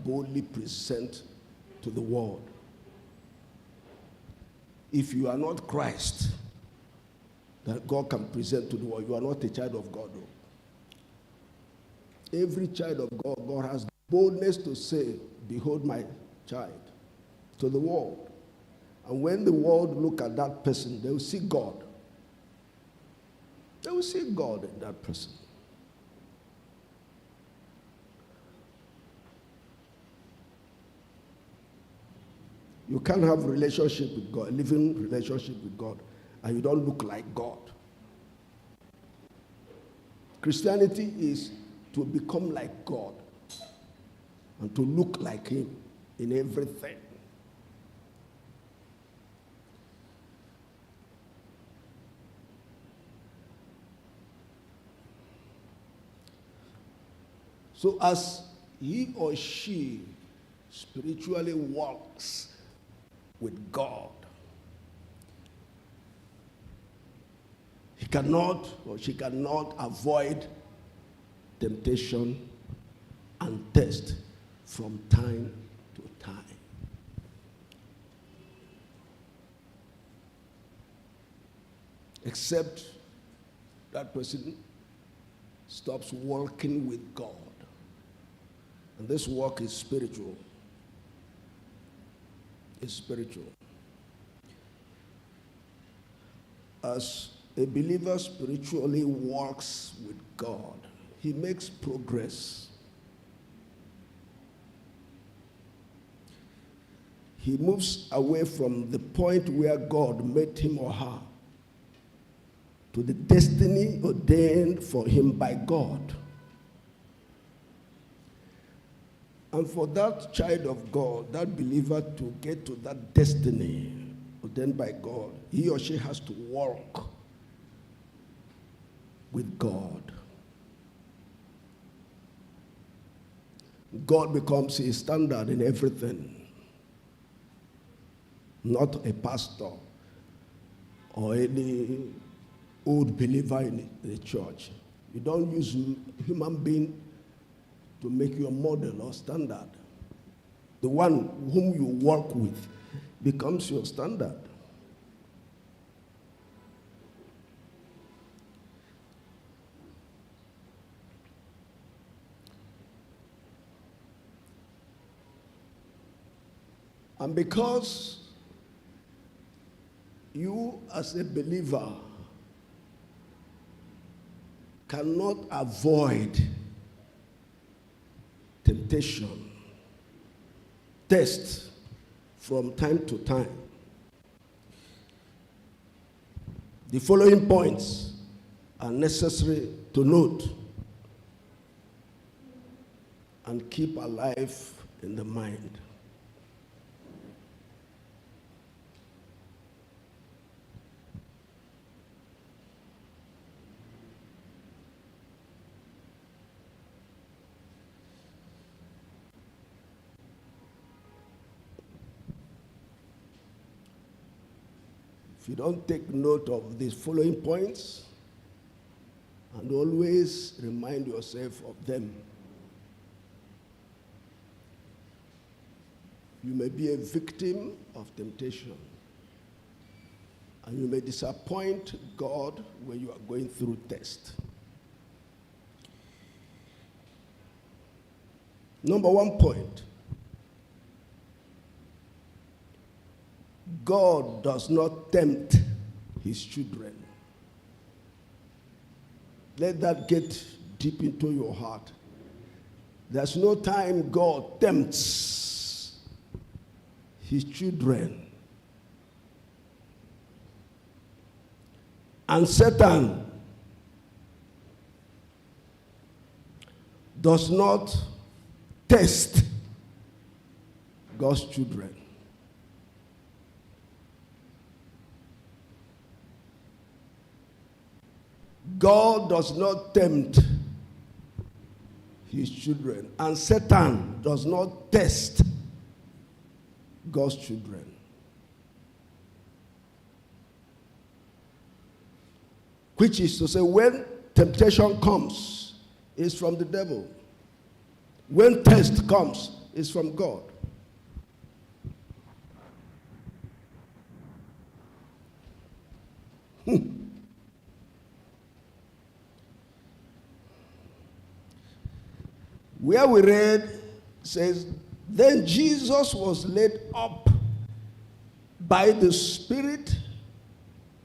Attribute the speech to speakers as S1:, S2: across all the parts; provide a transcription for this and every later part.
S1: boldly present to the world. If you are not Christ, that God can present to the world, you are not a child of God. Every child of God, God has boldness to say, behold my child, to the world. And when the world look at that person, they will see God. They will see God in that person. You can't have a relationship with God, a living relationship with God, and you don't look like God. Christianity is to become like God and to look like him in everything. So as he or she spiritually walks with God, he cannot or she cannot avoid temptation and test from time to time. Except that person stops walking with God. And this walk is spiritual. It's spiritual. As a believer spiritually walks with God, he makes progress. He moves away from the point where God made him or her to the destiny ordained for him by God. And for that child of God, that believer, to get to that destiny ordained by God, he or she has to walk with God. God becomes his standard in everything. Not a pastor or any old believer in the church. You don't use human being to make your model or standard. The one whom you work with becomes your standard. And because you as a believer cannot avoid temptation, test from time to time, the following points are necessary to note and keep alive in the mind. If you don't take note of these following points, and always remind yourself of them, you may be a victim of temptation, and you may disappoint God when you are going through test. Number 1 point. God does not tempt his children. Let that get deep into your heart. There's no time God tempts his children. And Satan does not test God's children. God does not tempt his children, and Satan does not test God's children. Which is to say, when temptation comes, it's from the devil. When test comes, is from God. Where we read says, then Jesus was led up by the Spirit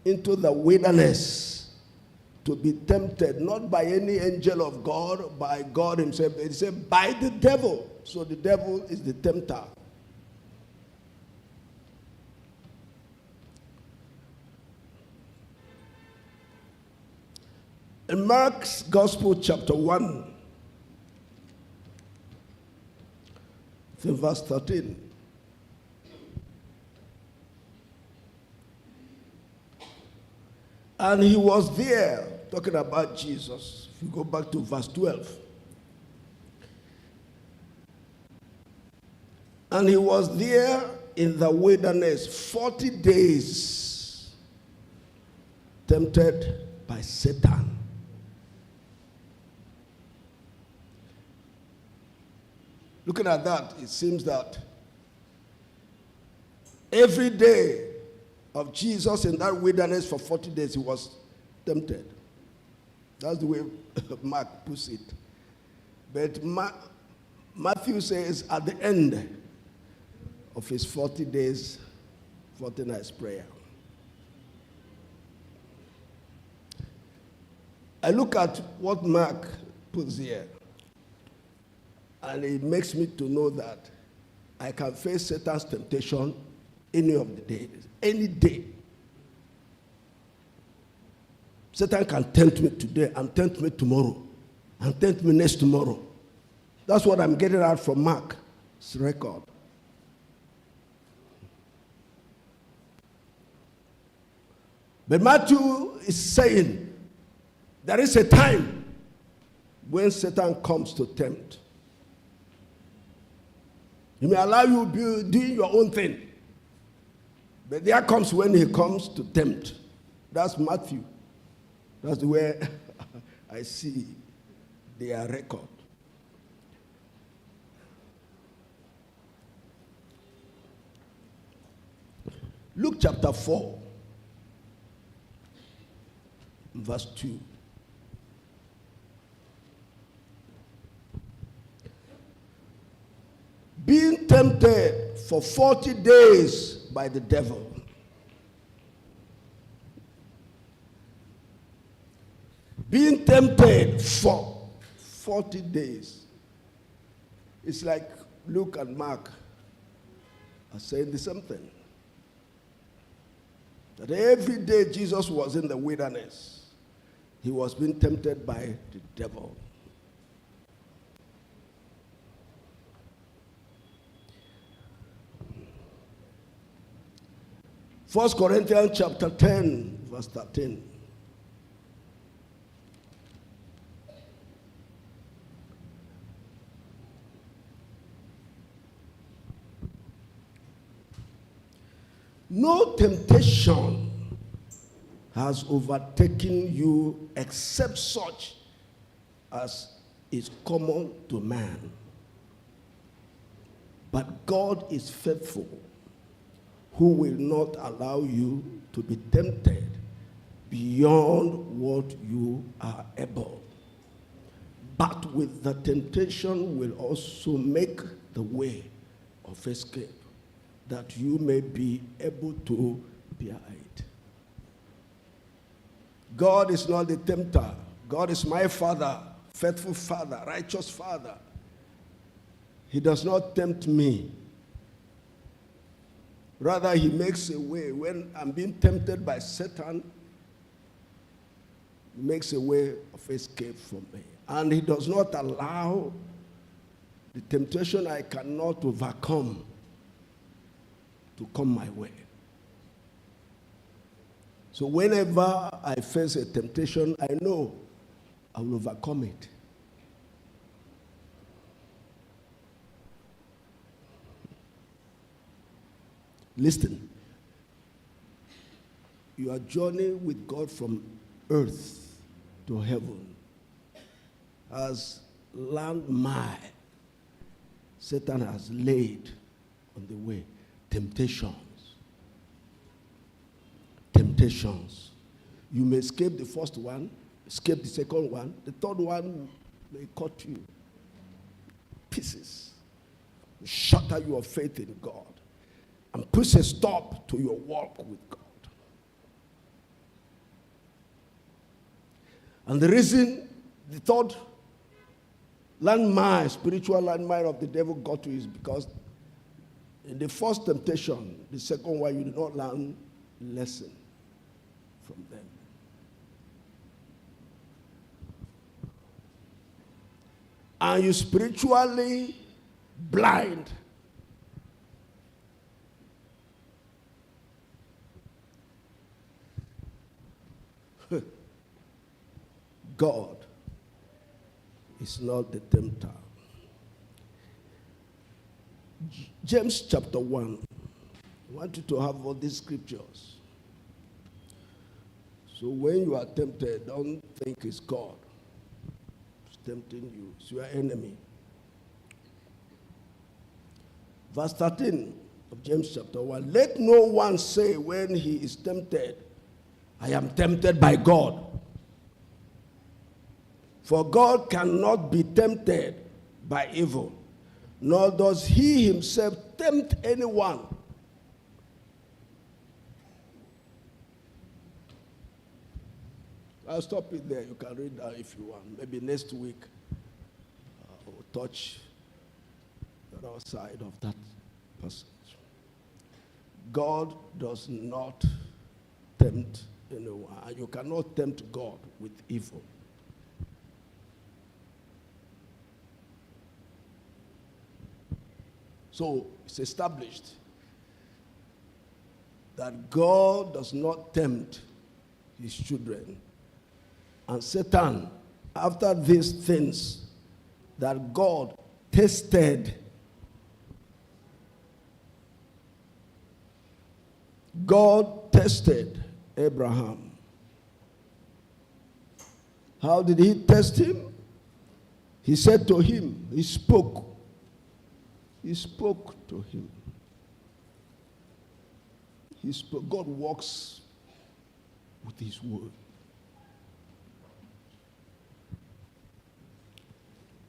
S1: into the wilderness to be tempted, not by any angel of God, by God himself. It said by the devil. So the devil is the tempter. In Mark's Gospel, chapter 1, verse 13. And he was there, talking about Jesus. If you go back to verse 12. And he was there in the wilderness 40 days, tempted by Satan. Looking at that, it seems that every day of Jesus in that wilderness for 40 days, he was tempted. That's the way Mark puts it. But Matthew says at the end of his 40 days, 40 nights prayer. I look at what Mark puts here, and it makes me to know that I can face Satan's temptation any of the days, any day. Satan can tempt me today and tempt me tomorrow and tempt me next tomorrow. That's what I'm getting out from Mark's record. But Matthew is saying there is a time when Satan comes to tempt. He may allow you to be doing your own thing. But there comes when he comes to tempt. That's Matthew. That's the way I see their record. Luke chapter 4, verse 2. Being tempted for 40 days by the devil. Being tempted for 40 days. It's like Luke and Mark are saying the same thing. That every day Jesus was in the wilderness, he was being tempted by the devil. First Corinthians chapter 10, verse 13. No temptation has overtaken you except such as is common to man. But God is faithful, who will not allow you to be tempted beyond what you are able. But with the temptation will also make the way of escape, that you may be able to bear it. God is not the tempter. God is my Father, faithful Father, righteous Father. He does not tempt me. Rather, he makes a way. When I'm being tempted by Satan, he makes a way of escape from me. And he does not allow the temptation I cannot overcome to come my way. So whenever I face a temptation, I know I will overcome it. Listen, your journey with God from earth to heaven has landmarks Satan has laid on the way temptations. Temptations. You may escape the first one, escape the second one, the third one may cut you pieces, shatter your faith in God, and puts a stop to your walk with God. And the reason the third landmine, spiritual landmine of the devil got to is because in the first temptation, the second one, you did not learn lesson from them. And you spiritually blind. God is not the tempter. James chapter 1. I want you to have all these scriptures. So when you are tempted, don't think it's God. It's tempting you. It's your enemy. Verse 13 of James chapter 1. Let no one say when he is tempted, I am tempted by God. For God cannot be tempted by evil, nor does he himself tempt anyone. I'll stop it there. You can read that if you want. Maybe next week we'll touch the other side of that passage. God does not tempt anyone. You cannot tempt God with evil. So it's established that God does not tempt his children. And Satan, after these things that God tested, Abraham. How did he test him? He said to him, he spoke to him. He spoke. God walks with his word.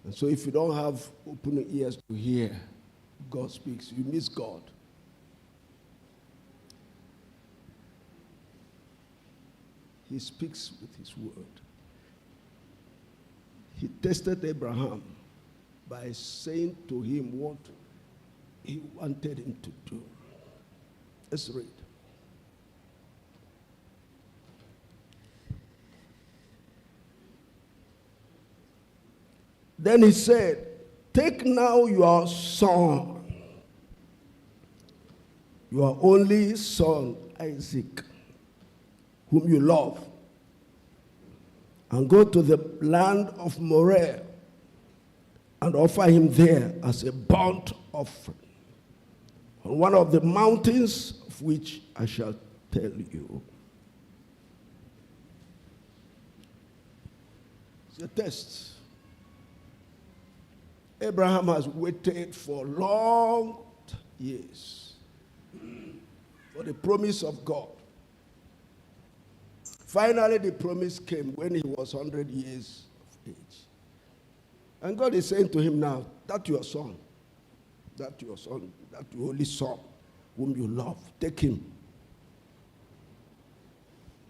S1: And so if you don't have open ears to hear, God speaks, you miss God. He speaks with his word. He tested Abraham by saying to him what he wanted him to do. Let's read. Then he said, take now your son, your only son, Isaac, whom you love, and go to the land of Moriah and offer him there as a burnt offering on one of the mountains of which I shall tell you. It's a test. Abraham has waited for long years for the promise of God. Finally, the promise came when he was 100 years of age. And God is saying to him now, that's your son, that's your only son, whom you love. Take him.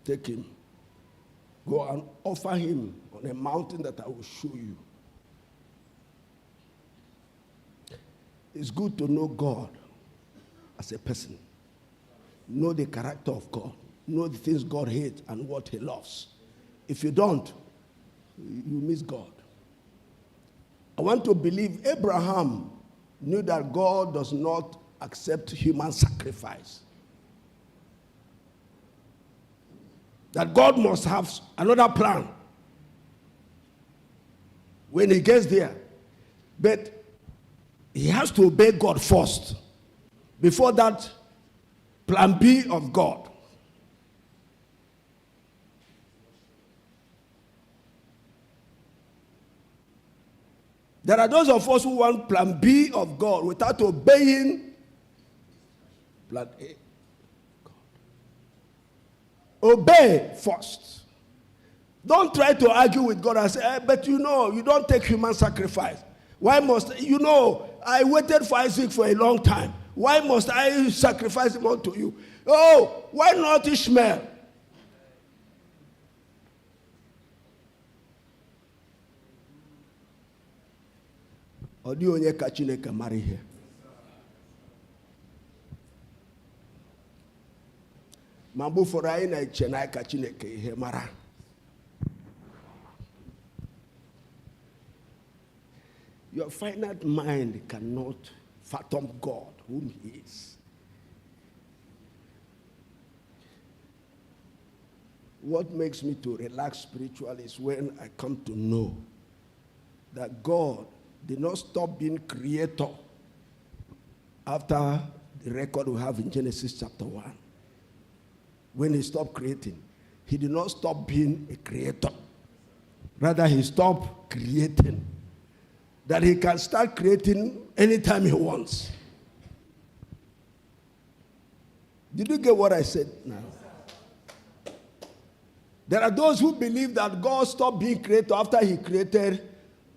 S1: Take him. Go and offer him on a mountain that I will show you. It's good to know God as a person. Know the character of God. Know the things God hates and what he loves. If you don't, you miss God. I want to believe Abraham knew that God does not accept human sacrifice. That God must have another plan when he gets there. But he has to obey God first before that plan B of God. There are those of us who want plan B of God without obeying plan A. Obey first. Don't try to argue with God and say, but you don't take human sacrifice. Why must, I waited for Isaac for a long time. Why must I sacrifice him unto you? Oh, why not Ishmael? Or do you Chineke marry here? Mambu forai na chenai ka Chineke ihe mara. Your finite mind cannot fathom God, whom He is. What makes me to relax spiritually is when I come to know that God did not stop being creator after the record we have in Genesis chapter 1. When He stopped creating, He did not stop being a creator. Rather, He stopped creating. That He can start creating anytime He wants. Did you get what I said now? There are those who believe that God stopped being creator after He created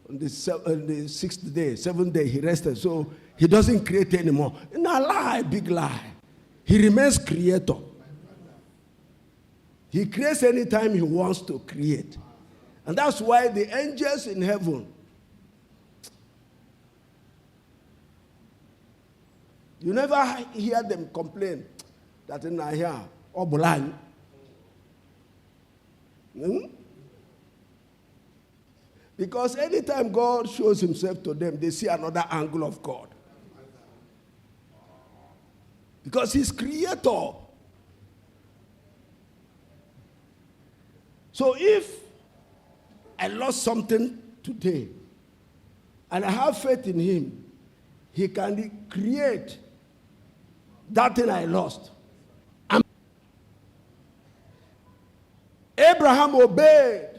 S1: on the sixth day, seventh day, He rested. So He doesn't create anymore. No, lie, big lie. He remains creator. He creates anytime He wants to create. And that's why the angels in heaven, you never hear them complain that in here, or blind. Because anytime God shows Himself to them, they see another angle of God. Because He's creator. So if I lost something today, and I have faith in Him, He can create that thing I lost. Abraham obeyed.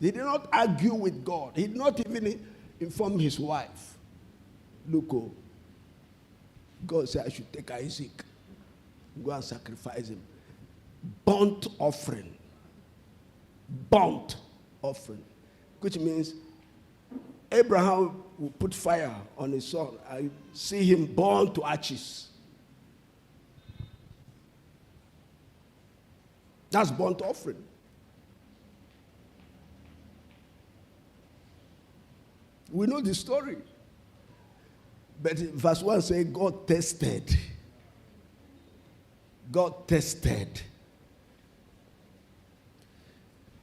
S1: He did not argue with God. He did not even inform his wife. Look, God said I should take Isaac, go and sacrifice him. Burnt offering. Burnt offering. Which means Abraham will put fire on his son. I see him burn to ashes. That's burnt offering. We know the story. But verse 1 says, God tested. God tested.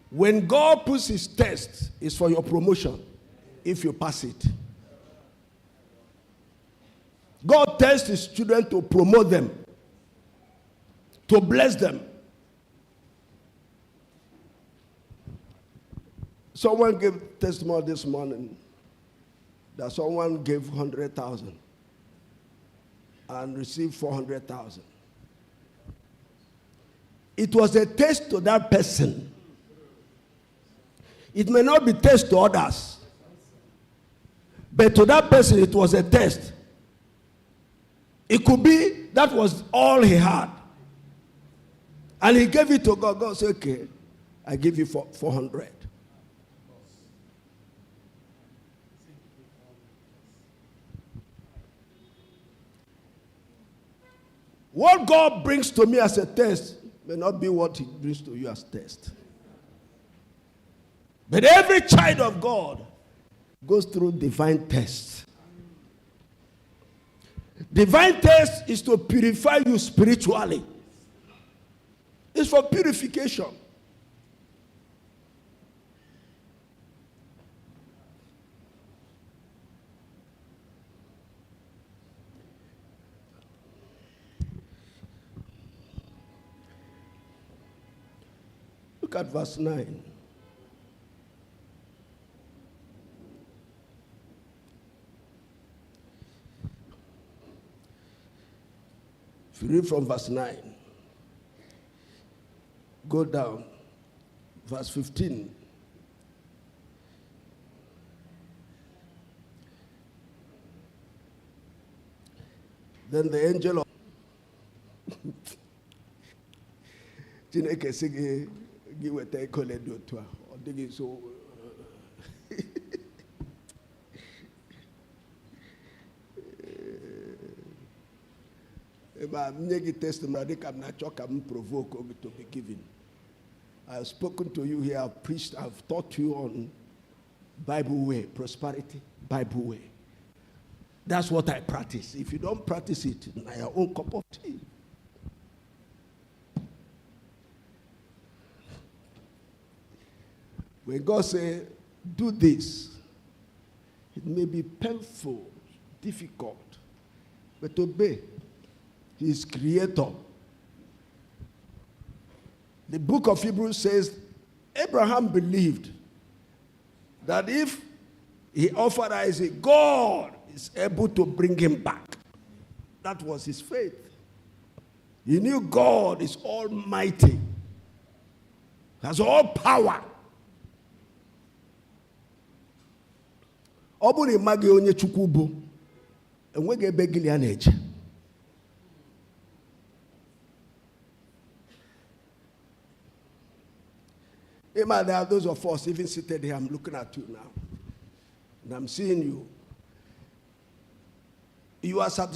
S1: When God puts His test, it's for your promotion if you pass it. God tests His children to promote them, to bless them. Someone gave testimony this morning that someone gave 100,000 and received 400,000. It was a test to that person. It may not be test to others, but to that person it was a test. It could be that was all he had, and he gave it to God. God said, okay, I give you 400. What God brings to me as a test may not be what He brings to you as test. But every child of God goes through divine tests. Divine test is to purify you spiritually. It's for purification. Look at verse 9. If you read from verse 9, go down, verse 15. Then the angel of Chineke sige give a take on do to or dig so Eba mnyegi testimony kam na choka provoke to be given. I have spoken to you here, I've preached, I've taught you on Bible way, prosperity, Bible way. That's what I practice. If you don't practice it, it's your own cup of tea. When God says, do this, it may be painful, difficult, but obey. He is creator. The book of Hebrews says, Abraham believed that if he authorized it, God is able to bring him back. That was his faith. He knew God is almighty, has all power. Ọ bụrụ ịmaghị onye Chukwu bụ, enweghị ebe gị ya na-eje. There are those of us even seated here, I'm looking at you now, and I'm seeing you. You are satisfied.